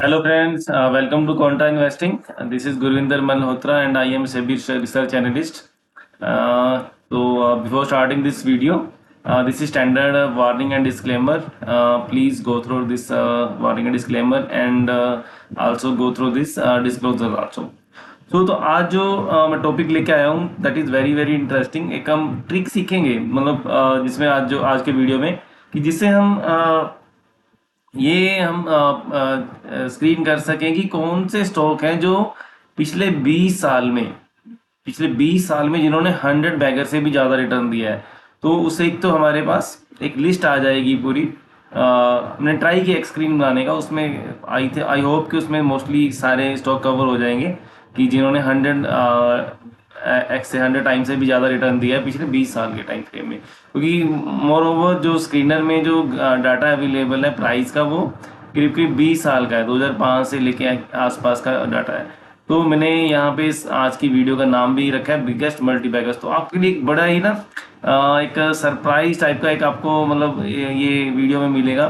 Hello friends, welcome to Contra Investing. This is Gurvinder Malhotra and I am SEBI research analyst. Before starting this video, this is standard warning and disclaimer. Please go through this warning and disclaimer and also go through this disclosure also. तो आज जो मैं topic लेके आया हूँ that is very very interesting. एक हम trick सीखेंगे मतलब जिसमें आज के वीडियो में कि जिससे हम हम स्क्रीन कर सकें कि कौन से स्टॉक हैं जो पिछले 20 साल में जिन्होंने 100 बैगर से भी ज़्यादा रिटर्न दिया है। तो उससे एक तो हमारे पास एक लिस्ट आ जाएगी पूरी। हमने ट्राई किया एक स्क्रीन बनाने का, उसमें आई होप कि उसमें मोस्टली सारे स्टॉक कवर हो जाएंगे कि जिन्होंने 100 टाइम से भी ज़्यादा रिटर्न दिया है पिछले 20 साल के टाइम फ्रेम में। क्योंकि मोर ओवर जो स्क्रीनर में जो डाटा अवेलेबल है प्राइस का, वो करीब करीब 20 साल का है, 2005 से लेके आसपास का डाटा है। तो मैंने यहाँ पे इस आज की वीडियो का नाम भी रखा है बिगेस्ट मल्टीबैगर्स। तो आपके लिए एक बड़ा ही ना एक सरप्राइज टाइप का एक आपको मतलब ये वीडियो में मिलेगा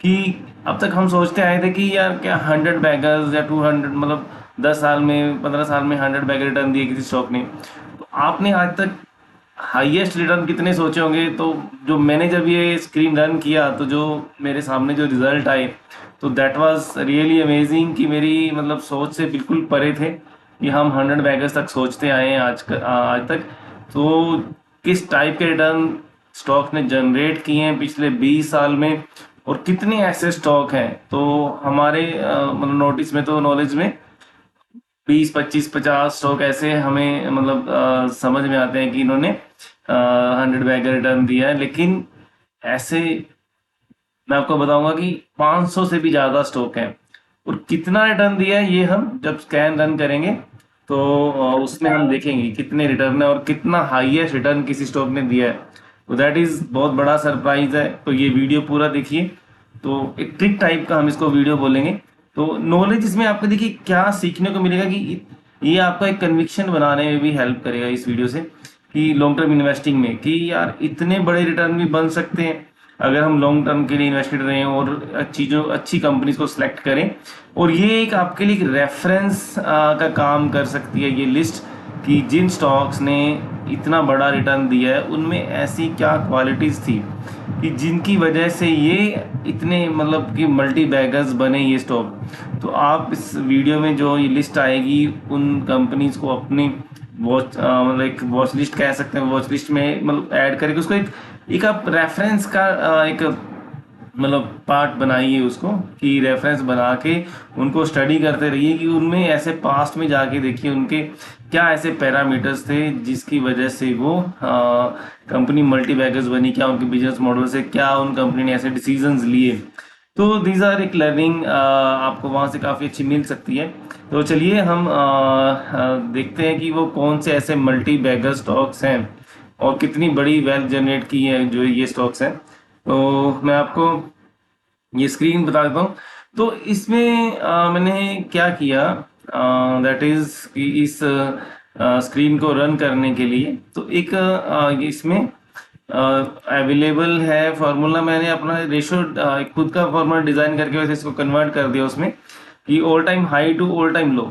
कि अब तक हम सोचते आए थे कि यार क्या 100 बैगर्स या 200 मतलब 10 साल में 15 साल में 100 बैगर रिटर्न दिए किसी स्टॉक ने। तो आपने आज तक हाईएस्ट रिटर्न कितने सोचे होंगे? तो जो मैंने जब ये स्क्रीन रन किया तो जो मेरे सामने जो रिजल्ट आए तो दैट वाज रियली अमेजिंग कि मेरी मतलब सोच से बिल्कुल परे थे कि हम 100 बैगर्स तक सोचते आए हैं आज तक। तो किस टाइप के रिटर्न स्टॉक ने जनरेट किए हैं पिछले 20 साल में और कितने ऐसे स्टॉक हैं। तो हमारे मतलब नोटिस में तो नॉलेज में 20 25 50 स्टॉक ऐसे हमें मतलब समझ में आते हैं कि इन्होंने 100 बैगर रिटर्न दिया है। लेकिन ऐसे मैं आपको बताऊंगा कि 500 से भी ज्यादा स्टॉक हैं और कितना रिटर्न दिया है ये हम जब स्कैन रन करेंगे तो उसमें हम देखेंगे कितने रिटर्न है और कितना हाईएस्ट रिटर्न किसी स्टॉक ने दिया है। तो दैट इज बहुत बड़ा सरप्राइज है। तो ये वीडियो पूरा देखिए। तो एक ट्रिक टाइप का हम इसको वीडियो बोलेंगे। तो नॉलेज इसमें आपको देखिए क्या सीखने को मिलेगा कि ये आपका एक कन्विक्शन बनाने में भी हेल्प करेगा इस वीडियो से कि लॉन्ग टर्म इन्वेस्टिंग में कि यार इतने बड़े रिटर्न भी बन सकते हैं अगर हम लॉन्ग टर्म के लिए इन्वेस्टेड रहें और अच्छी कंपनीज को सिलेक्ट करें। और ये एक आपके लिए एक रेफरेंस का काम कर सकती है ये लिस्ट कि जिन स्टॉक्स ने इतना बड़ा रिटर्न दिया है उनमें ऐसी क्या क्वालिटीज थी कि जिनकी वजह से ये इतने मतलब कि मल्टी बैगर्स बने ये स्टॉक। तो आप इस वीडियो में जो ये लिस्ट आएगी उन कंपनीज को अपनी मतलब एक वॉच लिस्ट कह सकते हैं, वॉच लिस्ट में मतलब ऐड करके उसको एक आप रेफरेंस का एक मतलब पार्ट बनाइए उसको कि रेफरेंस बना के उनको स्टडी करते रहिए कि उनमें ऐसे पास्ट में जाके देखिए उनके क्या ऐसे पैरामीटर्स थे जिसकी वजह से वो कंपनी मल्टी बैगर्स बनी, क्या उनके बिजनेस मॉडल से क्या उन कंपनी ने ऐसे डिसीजंस लिए। तो दीज आर एक लर्निंग आपको वहाँ से काफ़ी अच्छी मिल सकती है। तो चलिए हम देखते हैं कि वो कौन से ऐसे मल्टी बैगर स्टॉक्स हैं और कितनी बड़ी वेल्थ जनरेट की है जो ये स्टॉक्स हैं। तो मैं आपको ये स्क्रीन बता देता हूँ। तो इसमें मैंने क्या किया दैट इज कि इस स्क्रीन को रन करने के लिए तो एक इसमें अवेलेबल है फॉर्मूला। मैंने अपना रेशो खुद का फॉर्मूला डिजाइन करके वैसे इसको कन्वर्ट कर दिया उसमें कि all time high to all time low.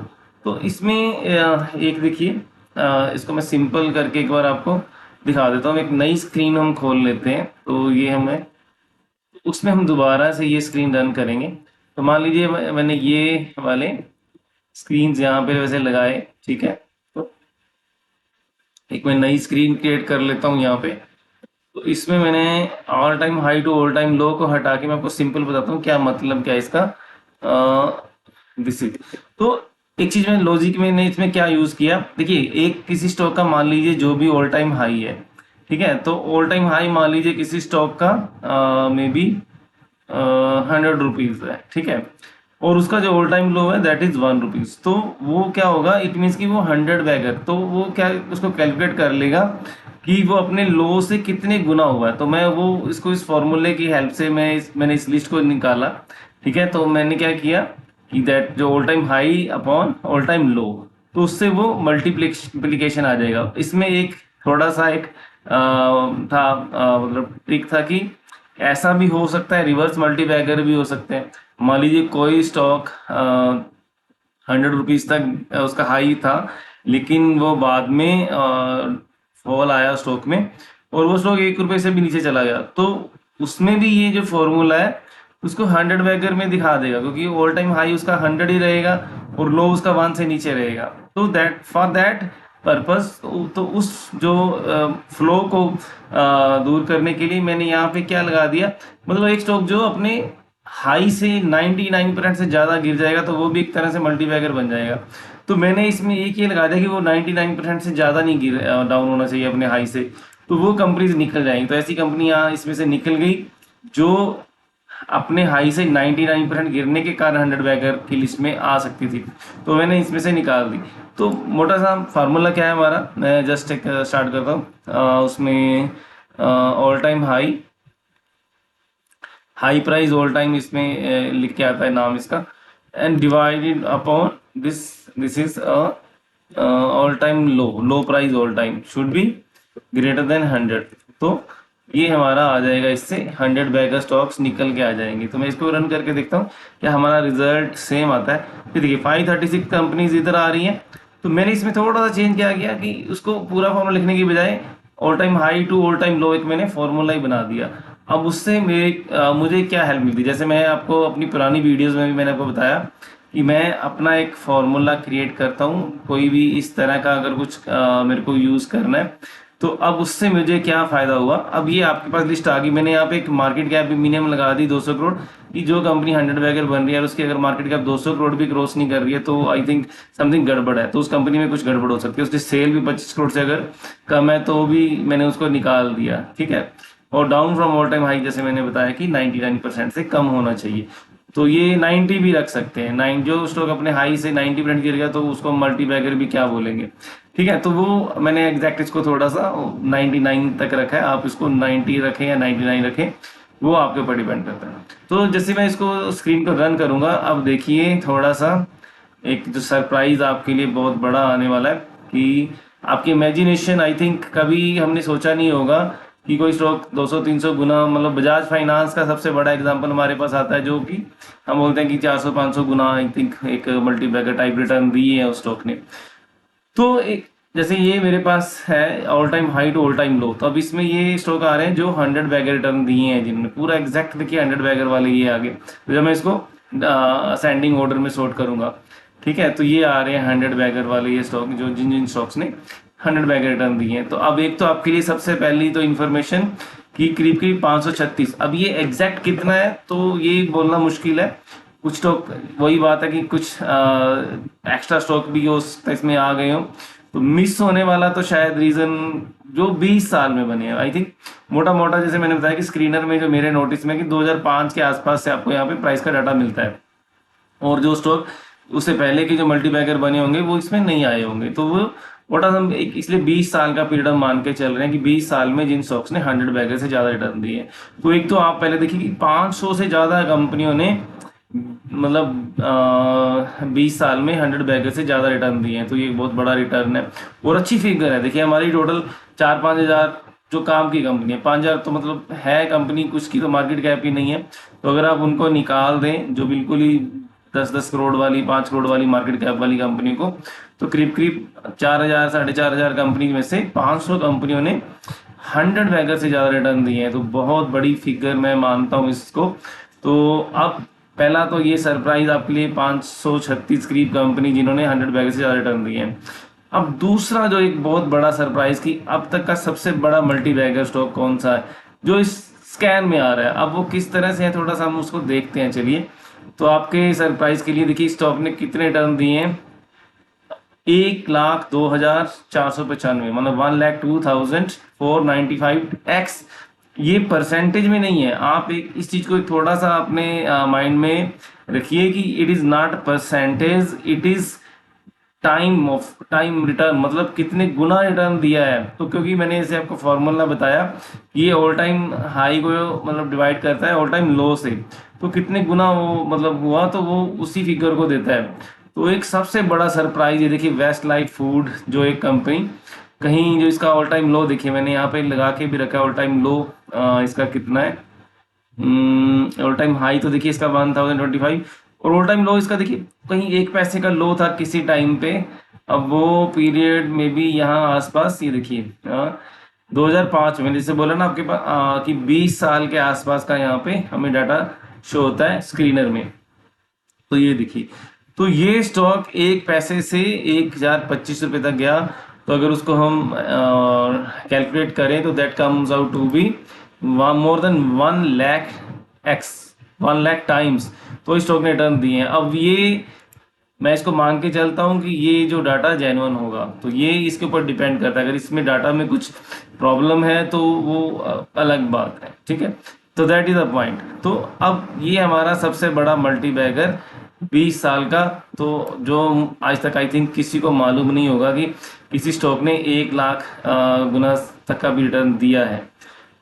तो इसमें एक देखिए इसको मैं सिंपल करके एक बार आपको दिखा देता हूँ। एक नई स्क्रीन हम खोल लेते हैं। तो ये हमें उसमें हम दोबारा से ये स्क्रीन रन करेंगे। तो मान लीजिए मैंने ये वाले स्क्रीन यहाँ पे वैसे लगाए, ठीक है। तो एक मैं नई स्क्रीन क्रिएट कर लेता हूँ यहाँ पे। तो इसमें मैंने all time high to all time low को हटा के मैं आपको सिंपल बताता हूँ क्या मतलब क्या है इसका। दिस इज तो एक चीज में लॉजिक में ने इसमें क्या यूज किया देखिए, एक किसी स्टॉक का मान लीजिए जो भी ऑल टाइम हाई है, ठीक है। तो ऑल टाइम हाई मान लीजिए किसी स्टॉक का मे बी 100 रुपीज है, ठीक है। और उसका जो ऑल टाइम लो है दैट इज 1 रुपीज। तो वो क्या होगा, इट मीन्स कि वो 100 बैगर, तो वो क्या उसको कैलकुलेट कर लेगा कि वो अपने लो से कितने गुना हुआ है। तो मैं वो इसको इस फॉर्मूले की हेल्प से मैंने इस लिस्ट को निकाला, ठीक है। तो मैंने क्या किया कि दैट जो all time high upon all time low, तो उससे वो मल्टीप्लिकेशन आ जाएगा। इसमें एक थोड़ा सा एक था मतलब ट्रिक था कि ऐसा भी हो सकता है, रिवर्स मल्टीबैगर भी हो सकते हैं। मान लीजिए कोई स्टॉक 100 रुपीज तक उसका हाई था, लेकिन वो बाद में फॉल आया स्टॉक में और वो स्टॉक 1 रुपए से भी नीचे चला गया, तो उसमें भी ये जो फॉर्मूला है उसको 100 बैगर में दिखा देगा, क्योंकि ऑल टाइम हाई उसका 100 ही रहेगा और लो उसका 1 से नीचे रहेगा। तो दैट फॉर दैट पर्पस, तो उस जो फ्लो को दूर करने के लिए मैंने यहाँ पे क्या लगा दिया, मतलब एक स्टॉक जो अपने हाई से 99% से ज्यादा गिर जाएगा तो वो भी एक तरह से मल्टीबैगर बन जाएगा। तो मैंने इसमें एक ये लगा दिया कि वो 99% से ज्यादा नहीं गिर डाउन होना चाहिए अपने हाई से, तो वो कंपनीज निकल जाएंगी। तो ऐसी कंपनियां इसमें से निकल गई जो अपने हाई से 99% गिरने के कारण 100 बैगर की लिस्ट में आ सकती थी, तो मैंने इसमें से निकाल दी। तो मोटा सा फार्मूला क्या है हमारा, मैं जस्ट एक स्टार्ट करता हूँ। उसमें all time high price all time इसमें लिख के आता है नाम इसका, and divided upon this is all time low price all time should be greater than 100। तो ये हमारा आ जाएगा, इससे 100 बैगर स्टॉक्स निकल के आ जाएंगे। तो मैं इसको रन करके देखता हूँ क्या हमारा रिजल्ट सेम आता है। फिर देखिए 536 कंपनीज इधर आ रही हैं, तो मैंने इसमें थोड़ा सा चेंज किया गया कि उसको पूरा फॉर्मूला लिखने की बजाय all time high to all time low एक मैंने फॉर्मूला ही बना दिया। अब उससे मुझे क्या हेल्प मिलती, जैसे मैं आपको अपनी पुरानी वीडियोस में भी मैंने आपको बताया कि मैं अपना एक फॉर्मूला क्रिएट करता हूँ कोई भी इस तरह का अगर कुछ मेरे को यूज करना है, तो अब उससे मुझे क्या फायदा हुआ। अब ये आपके पास लिस्ट आ गई, मैंने यहाँ पे एक मार्केट कैप भी मिनिमम लगा दी 200 करोड़ कि जो कंपनी 100 बैगर बन रही है और उसकी अगर मार्केट कैप 200 करोड़ भी क्रॉस नहीं कर रही है तो आई थिंक समथिंग गड़बड़ है, तो उस कंपनी में कुछ गड़बड़ हो सकती है। उसकी सेल भी 25 करोड़ से अगर कम है तो भी मैंने उसको निकाल दिया, ठीक है। और down from all time high जैसे मैंने बताया कि 99% से कम होना चाहिए, तो ये 90 भी रख सकते हैं। 9 जो स्टॉक अपने हाई से 90% गिर गया तो उसको मल्टी बैगर भी क्या बोलेंगे, ठीक है। तो वो मैंने एग्जैक्ट इसको थोड़ा सा 99 तक रखा है, आप इसको 90 रखें या 99 रखें वो आपके ऊपर डिपेंड करता है। तो जैसे मैं इसको स्क्रीन को रन करूंगा, अब देखिए थोड़ा सा एक जो सरप्राइज आपके लिए बहुत बड़ा आने वाला है कि आपकी इमेजिनेशन आई थिंक कभी हमने सोचा नहीं होगा कि कोई स्टॉक 200-300 गुना, मतलब बजाज फाइनेंस का सबसे बड़ा एग्जांपल हमारे पास आता है जो कि हम बोलते हैं कि 400-500 गुना आई थिंक एक multi bagger type return the है उस स्टॉक ने। तो एक जैसे ये मेरे पास है all time high to all time low, तो अब इसमें ये स्टॉक आ रहे हैं जो 100 बैगर रिटर्न दिए हैं, जिनमें पूरा एग्जैक्ट देखिए 100 बैगर वाले ये आगे। तो जब मैं इसको असेंडिंग ऑर्डर में सॉर्ट करूंगा, ठीक है, तो ये आ रहे हैं 100 बैगर वाले ये स्टॉक जो जिन जिन स्टॉक्स ने 100 बैगर रिटर्न दिए हैं। तो अब एक तो आपके लिए सबसे पहली तो इन्फॉर्मेशन कि करीब करीब 536, अब ये एग्जैक्ट कितना है तो ये बोलना मुश्किल है। कुछ स्टॉक वही बात है कि कुछ एक्स्ट्रा स्टॉक भी हो सकता है इसमें आ गए हो, तो मिस होने वाला तो शायद रीजन जो 20 साल में बने हैं आई थिंक मोटा मोटा, जैसे मैंने बताया कि स्क्रीनर में जो मेरे नोटिस में कि 2005 के आसपास से आपको यहाँ पे प्राइस का डाटा मिलता है, और जो स्टॉक उससे पहले के जो मल्टीबैगर बने होंगे वो इसमें नहीं आए होंगे। तो वो व्हाट हम एक इसलिए 20 साल का पीरियड हम मान के चल रहे हैं कि 20 साल में जिन स्टॉक्स ने 100 बैगर से ज्यादा रिटर्न दिए हैं। तो एक तो आप पहले देखिए कि 500 से ज्यादा कंपनियों ने मतलब 20 साल में 100 बैगर से ज्यादा रिटर्न दिए हैं, तो ये एक बहुत बड़ा रिटर्न है और अच्छी फिगर है। देखिए हमारी टोटल 4-5 हजार जो काम की कंपनी है, 5 हजार तो मतलब है कंपनी कुछ की तो मार्केट कैप ही नहीं है, तो अगर आप उनको निकाल दें जो बिल्कुल ही 10-10 करोड़ वाली 5 करोड़ वाली मार्केट कैप वाली कंपनी को, तो करीब करीब 4 हजार 4.5 हजार कंपनी में से 500 कंपनियों ने 100 बैगर से ज्यादा रिटर्न दिए हैं, तो बहुत बड़ी फिगर मैं मानता हूँ इसको। तो अब पहला तो ये सरप्राइज आपके लिए 536 करीब कंपनी जिन्होंने 100 बैगर से ज्यादा रिटर्न दिए हैं। अब दूसरा जो एक बहुत बड़ा सरप्राइज कि अब तक का सबसे बड़ा मल्टी बैगर स्टॉक कौन सा है जो इस स्कैन में आ रहा है, अब वो किस तरह से है थोड़ा सा हम उसको देखते हैं। चलिए, तो आपके सरप्राइज के लिए देखिए स्टॉक ने कितने रिटर्न दिए हैं, 1,02,495, मतलब 1,02,495 ये परसेंटेज में नहीं है। आप एक इस चीज को एक थोड़ा सा अपने माइंड में रखिए कि it is not percentage, it is time return, मतलब कितने गुना रिटर्न दिया है। तो क्योंकि मैंने इसे आपको फॉर्मूला बताया कि ये ऑल टाइम हाई को मतलब डिवाइड करता है ऑल टाइम लो से, तो कितने गुना वो मतलब हुआ तो वो उसी फिगर को देता है। तो एक सबसे बड़ा सरप्राइज ये देखिए वेस्ट लाइफ फूड जो एक कंपनी कहीं जो इसका ऑल टाइम लो देखिए मैंने यहाँ पे लगा के भी रखा है ऑल टाइम लो इसका कितना है, ऑल टाइम हाई तो देखिए इसका 1025, और ऑल टाइम लो इसका देखिए कहीं 1 पैसे का लो था किसी टाइम पे। अब वो पीरियड में भी यहाँ आसपास, ये देखिए 2005 में, जैसे बोला ना आपके पास कि 20 साल के आसपास का यहाँ पे हमें डाटा शो होता है स्क्रीनर में। तो ये देखिए, तो ये स्टॉक 1 पैसे से 1025 रुपये तक गया। तो अगर उसको हम कैलकुलेट करें तो that comes out to be more than 1 lakh x, 1 lakh times तो इस स्टॉक ने रिटर्न दिए हैं। अब ये मैं इसको मान के चलता हूँ कि ये जो डाटा जेन्युइन होगा, तो ये इसके ऊपर डिपेंड करता है। अगर इसमें डाटा में कुछ प्रॉब्लम है तो वो अलग बात है, ठीक है। तो दैट इज द पॉइंट। तो अब ये हमारा सबसे बड़ा मल्टी बैगर 20 साल का, तो जो आज तक आई थिंक किसी को मालूम नहीं होगा कि किसी स्टॉक ने 1 लाख गुना तक का भी रिटर्न दिया है।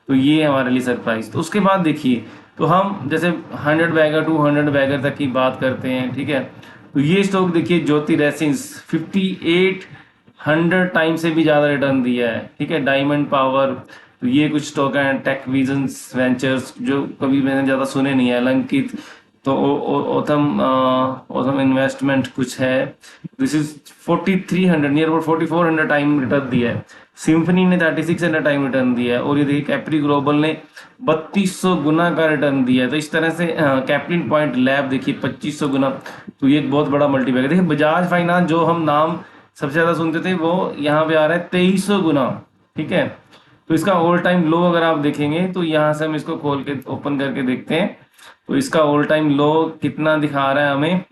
तो ये हमारे लिए सरप्राइज। तो उसके बाद देखिए, तो हम जैसे 100 बैगर 200 बैगर तक की बात करते हैं, ठीक है। तो ये स्टॉक देखिए ज्योति रेसिन्स 5800 टाइम से भी ज़्यादा रिटर्न दिया है, ठीक है। डायमंड पावर, तो ये कुछ स्टॉक हैं। टेक विजन्स वेंचर्स जो कभी मैंने ज़्यादा सुने नहीं है। अलंकित, तो ओथम ओथम इन्वेस्टमेंट कुछ है, this is 4300 near about 4400 time return दिया है। सिम्फनी ने 3600 टाइम रिटर्न दिया है। और ये देखिए कैप्री ग्लोबल ने 3200 गुना का रिटर्न दिया है। तो इस तरह से कैप्लिन पॉइंट लैब देखिए 2500 गुना। तो ये एक बहुत बड़ा मल्टीपैकर। देखिए बजाज फाइनेंस जो हम नाम सबसे ज्यादा सुनते थे, वो यहाँ पे आ रहा है 2300 गुना, ठीक है। तो इसका ऑल टाइम लो अगर आप देखेंगे तो यहाँ से हम इसको खोल के ओपन करके देखते हैं। तो इसका ऑल टाइम लो कितना दिखा रहा है हमें,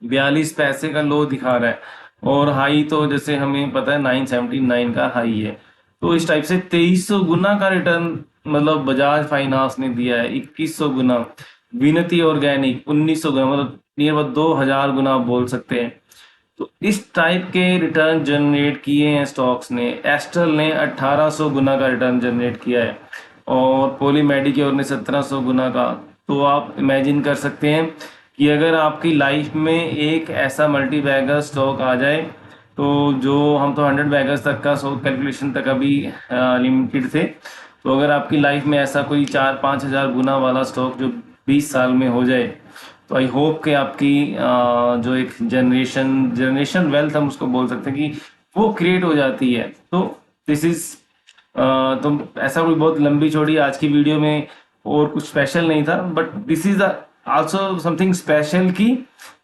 42 पैसे का लो दिखा रहा है। और हाई तो जैसे हमें पता है 979 का हाई है। तो इस टाइप से 2300 गुना का रिटर्न मतलब बजाज फाइनेंस ने दिया है। 2100 गुना विनती ऑर्गेनिक, 1900 गुना, मतलब नियर अबाउट 2000 गुना आप बोल सकते हैं। तो इस टाइप के रिटर्न जनरेट किए हैं स्टॉक्स ने। एस्ट्रल ने 1800 गुना का रिटर्न जनरेट किया है, और पॉली मेडिक्योर ने 1700 गुना का। तो आप इमेजिन कर सकते हैं कि अगर आपकी लाइफ में एक ऐसा मल्टी बैगर स्टॉक आ जाए, तो जो हम तो 100 बैगर्स तक का स्टॉक कैलकुलेशन तक अभी लिमिटेड थे, तो अगर आपकी लाइफ में ऐसा कोई 4-5 हजार गुना वाला स्टॉक जो 20 साल में हो जाए, तो आई होप कि आपकी जो एक जनरेशन वेल्थ हम उसको बोल सकते हैं कि वो क्रिएट हो जाती है। तो दिस इज तो ऐसा कोई बहुत लंबी चौड़ी आज की वीडियो में और कुछ स्पेशल नहीं था, but this is also something special कि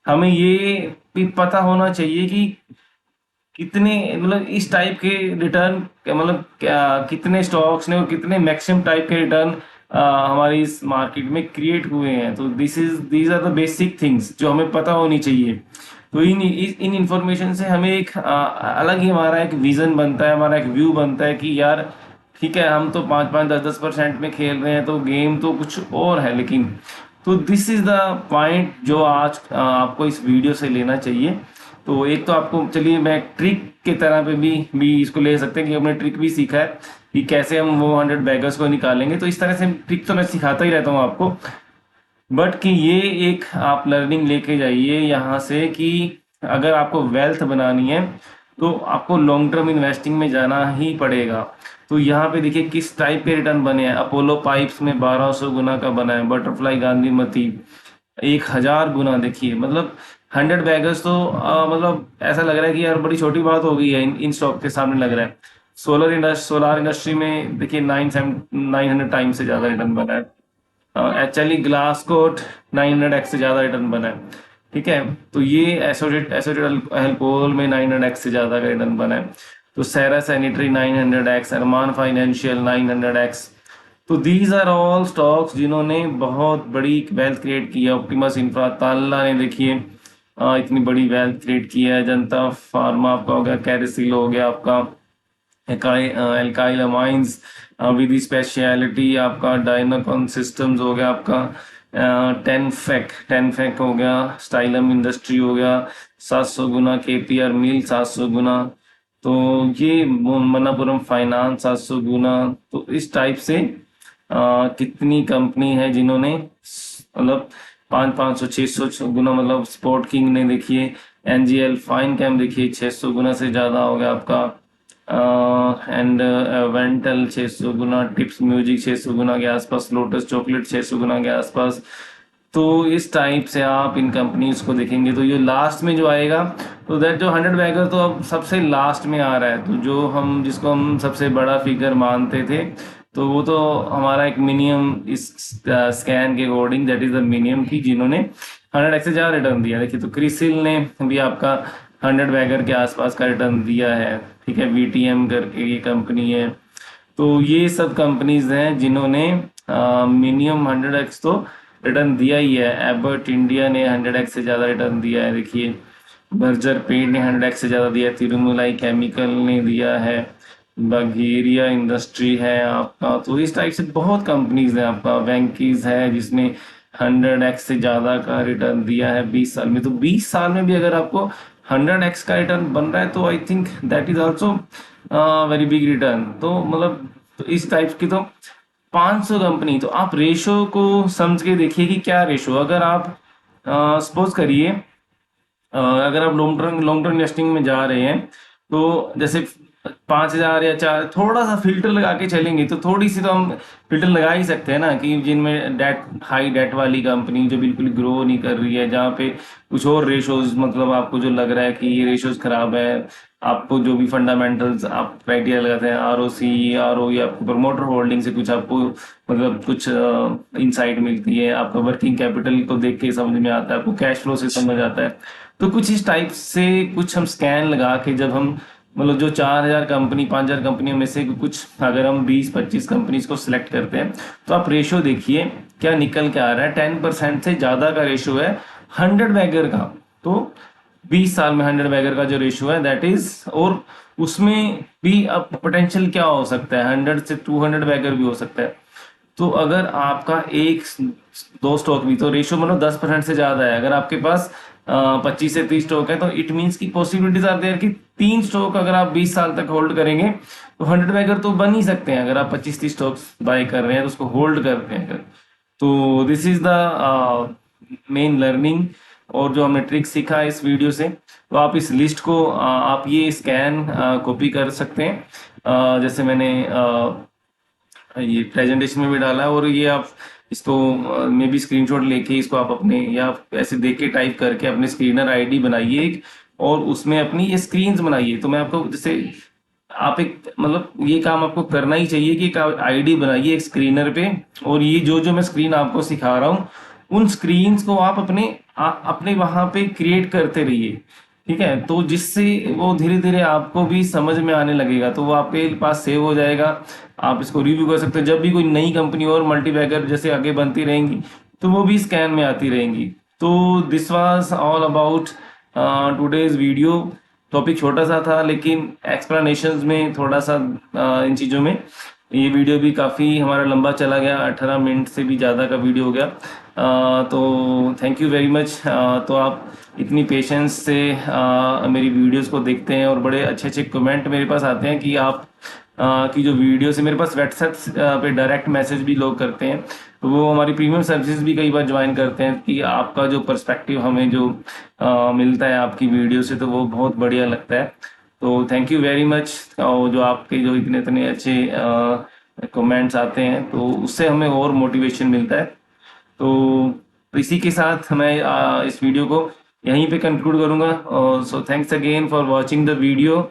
हमें ये भी पता होना चाहिए कि कितने मतलब इस टाइप के रिटर्न मतलब कितने स्टॉक्स ने और कितने मैक्सिमम टाइप के रिटर्न हमारी इस मार्केट में क्रिएट हुए हैं। तो these are the basic things जो हमें पता होनी चाहिए। तो इन इंफॉर्मेशन से हमें एक अलग ही हमारा एक विजन बनता है, हमारा एक व्यू बनता है कि यार ठीक है, हम तो 5-5 10-10% में खेल रहे हैं, तो गेम तो कुछ और है। लेकिन तो दिस इज द पॉइंट जो आज आपको इस वीडियो से लेना चाहिए। तो एक तो आपको, चलिए मैं ट्रिक के तरह पे भी इसको ले सकते हैं कि हमने ट्रिक भी सीखा है कि कैसे हम वो 100 बैगर्स को निकालेंगे। तो इस तरह से ट्रिक तो मैं सिखाता ही रहता हूँ आपको, बट कि ये एक आप लर्निंग लेके जाइए यहाँ से कि अगर आपको वेल्थ बनानी है तो आपको लॉन्ग टर्म इन्वेस्टिंग में जाना ही पड़ेगा। तो यहाँ पे देखिए किस टाइप के रिटर्न बने हैं। अपोलो पाइप्स में 1200 गुना का बना है। बटरफ्लाई गांधी मती 1000 गुना। देखिए मतलब 100 बैगर्स तो मतलब ऐसा लग रहा है कि यार बड़ी छोटी बात हो गई है इन स्टॉक के सामने लग रहा है। सोलार इंडस्ट्री में देखिए 900 टाइम से ज्यादा रिटर्न बना है। एक्चुअली ग्लास कोट 900x से ज्यादा रिटर्न बना है, ठीक है। तो ये एसोसिएटेड अल्कोहल में 900x से ज्यादा का रिटर्न बना है। तो सेरा सैनिटरी 900x, अरमान फाइनेंशियल 900x। तो दीज आर ऑल स्टॉक्स जिन्होंने बहुत बड़ी वेल्थ क्रिएट की है। ऑप्टिमस इंफ्रा, ताल्ला ने देखिए इतनी बड़ी वेल्थ क्रिएट की है। जनता फार्मा आपका हो गया, कैरिसिल हो गया आपका, एल्काइल अमाइंस विद स्पेशलिटी आपका, डायनाकॉन सिस्टम्स हो गया आपका, टेनफेक हो गया, स्टाइलम इंडस्ट्री हो गया 700 गुना, केपीआर मिल 700 गुना, तो ये मनापुरम फाइनेंस 700 गुना। तो इस टाइप से कितनी कंपनी है जिन्होंने मतलब 500-600 गुना, मतलब स्पोर्ट किंग ने देखिए, एनजीएल फाइन कैम देखिए 600 गुना से ज्यादा हो गया आपका। एंड वेंटल 600 गुना, टिप्स म्यूजिक 600 गुना के आसपास, लोटस चॉकलेट 600 गुना के आसपास। तो इस टाइप से आप इन कंपनीज को देखेंगे तो ये लास्ट में जो आएगा, तो दैट जो 100 बैगर तो अब सबसे लास्ट में आ रहा है। तो जो हम जिसको हम सबसे बड़ा फिगर मानते थे, तो वो तो हमारा एक मिनिमम इस स्कैन के according that is the minimum की जिन्होंने 100x से ज़्यादा रिटर्न दिया। देखिए तो क्रिसिल ने भी आपका 100 बैगर के आसपास का रिटर्न दिया है, ठीक है। वीटीएम करके ये कंपनी है। तो ये सब कंपनीज हैं जिन्होंने मिनिमम 100x तो रिटर्न दिया ही है। एबर्ट इंडिया ने 100x से ज़्यादा रिटर्न दिया है, देखिए। बर्जर पेंट ने 100x से ज़्यादा दिया है। तिरुमलाई केमिकल ने दिया है। बघेरिया इंडस्ट्री है आपका। तो इस टाइप से बहुत कंपनीज हैं आपका। वेंकीज है जिसने 100x से ज़्यादा का रिटर्न दिया है 20 साल में। तो 20 साल में भी अगर आपको 100x का रिटर्न बन रहा है तो I think that is also very big return. तो मतलब तो इस टाइप की तो 500 कंपनी, तो आप रेशो को समझ के देखिए कि क्या रेशो। अगर आप सपोज करिए अगर आप लॉन्ग टर्म इन्वेस्टिंग में जा रहे हैं, तो जैसे 5,000 या 4, थोड़ा सा फिल्टर लगा के चलेंगे तो थोड़ी सी तो हम फिल्टर लगा ही सकते हैं ना, कि जिनमें डेट, हाई डेट वाली कंपनी जो बिल्कुल ग्रो नहीं कर रही है, जहाँ पे कुछ और रेशोज, मतलब आपको जो लग रहा है कि ये रेशोज खराब है, आपको जो भी फंडामेंटल्स आप क्राइटेरिया लगाते हैं, आरओसी, आरओई, आपको प्रमोटर होल्डिंग से कुछ आपको मतलब कुछ इंसाइट मिलती है, आपका वर्किंग कैपिटल को देख के समझ में आता है, आपको कैश फ्लो से समझ आता है। तो कुछ इस टाइप से कुछ हम स्कैन लगा के जब हम मतलब जो 4,000 कंपनी 5,000 कंपनियों में से कुछ अगर हम 20-25 कंपनीज को सिलेक्ट करते हैं, तो आप रेशो देखिए क्या निकल के आ रहा है। 10% से ज़्यादा का रेशो है 100 बैगर का। तो 20 साल में 100 बैगर का जो रेशो है दैट इज, और उसमें भी अब पोटेंशियल क्या हो सकता है, 100 से 200 बैगर भी हो सकता है। तो अगर आपका एक दो स्टॉक भी, तो रेशियो मतलब 10% से ज्यादा है। अगर आपके पास 25 से 30 स्टॉक है, तो इट मीन्स की पॉसिबिलिटीज आर देयर कि 3 स्टॉक अगर आप 20 साल तक होल्ड करेंगे तो 100 बैगर तो बन ही सकते हैं। अगर आप 25-30 स्टॉक्स बाय कर रहे हैं तो उसको होल्ड करते हैं अगर। तो this is the main learning, और जो हमने ट्रिक सीखा है इस वीडियो से। तो आप इस लिस्ट को आप ये स्कैन कॉपी कर सकते हैं, जैसे मैंने ये प्रेजेंटेशन में भी डाला है। और ये आप इसको मे भी स्क्रीनशॉट लेके इसको आप अपने, या ऐसे देख के टाइप करके अपने स्क्रीनर आईडी बनाइए एक, और उसमें अपनी ये स्क्रीन्स बनाइए। तो मैं आपको जैसे आप एक मतलब ये काम आपको करना ही चाहिए कि एक आईडी बनाइए एक स्क्रीनर पे, और ये जो जो मैं स्क्रीन आपको सिखा रहा हूँ उन स्क्रीन्स को आप अपने वहां पे क्रिएट करते रहिए, ठीक है। तो जिससे वो धीरे धीरे आपको भी समझ में आने लगेगा, तो वो आपके पास सेव हो जाएगा। आप इसको रिव्यू कर सकते हैं जब भी कोई नई कंपनी और मल्टीबैगर जैसे आगे बनती रहेंगी, तो वो भी स्कैन में आती रहेंगी। तो this was all about today's video. Topic छोटा सा था लेकिन एक्सप्लेनेशंस में थोड़ा सा इन चीज़ों में ये वीडियो भी काफ़ी हमारा लंबा चला गया, 18 मिनट से भी ज़्यादा का वीडियो हो गया। तो थैंक यू वेरी मच। तो आप इतनी पेशेंस से मेरी वीडियोस को देखते हैं, और बड़े अच्छे अच्छे कमेंट मेरे पास आते हैं कि आप की जो वीडियोस है, मेरे पास व्हाट्सएप पे डायरेक्ट मैसेज भी लोग करते हैं। तो वो हमारी प्रीमियम सर्विसेज भी कई बार ज्वाइन करते हैं कि आपका जो पर्सपेक्टिव हमें जो मिलता है आपकी वीडियो से, तो वो बहुत बढ़िया लगता है। तो थैंक यू वेरी मच। और जो आपके जो इतने इतने अच्छे कमेंट्स आते हैं, तो उससे हमें और मोटिवेशन मिलता है। तो इसी के साथ मैं इस वीडियो को यहीं पे कंक्लूड करूंगा। So thanks again for watching the video.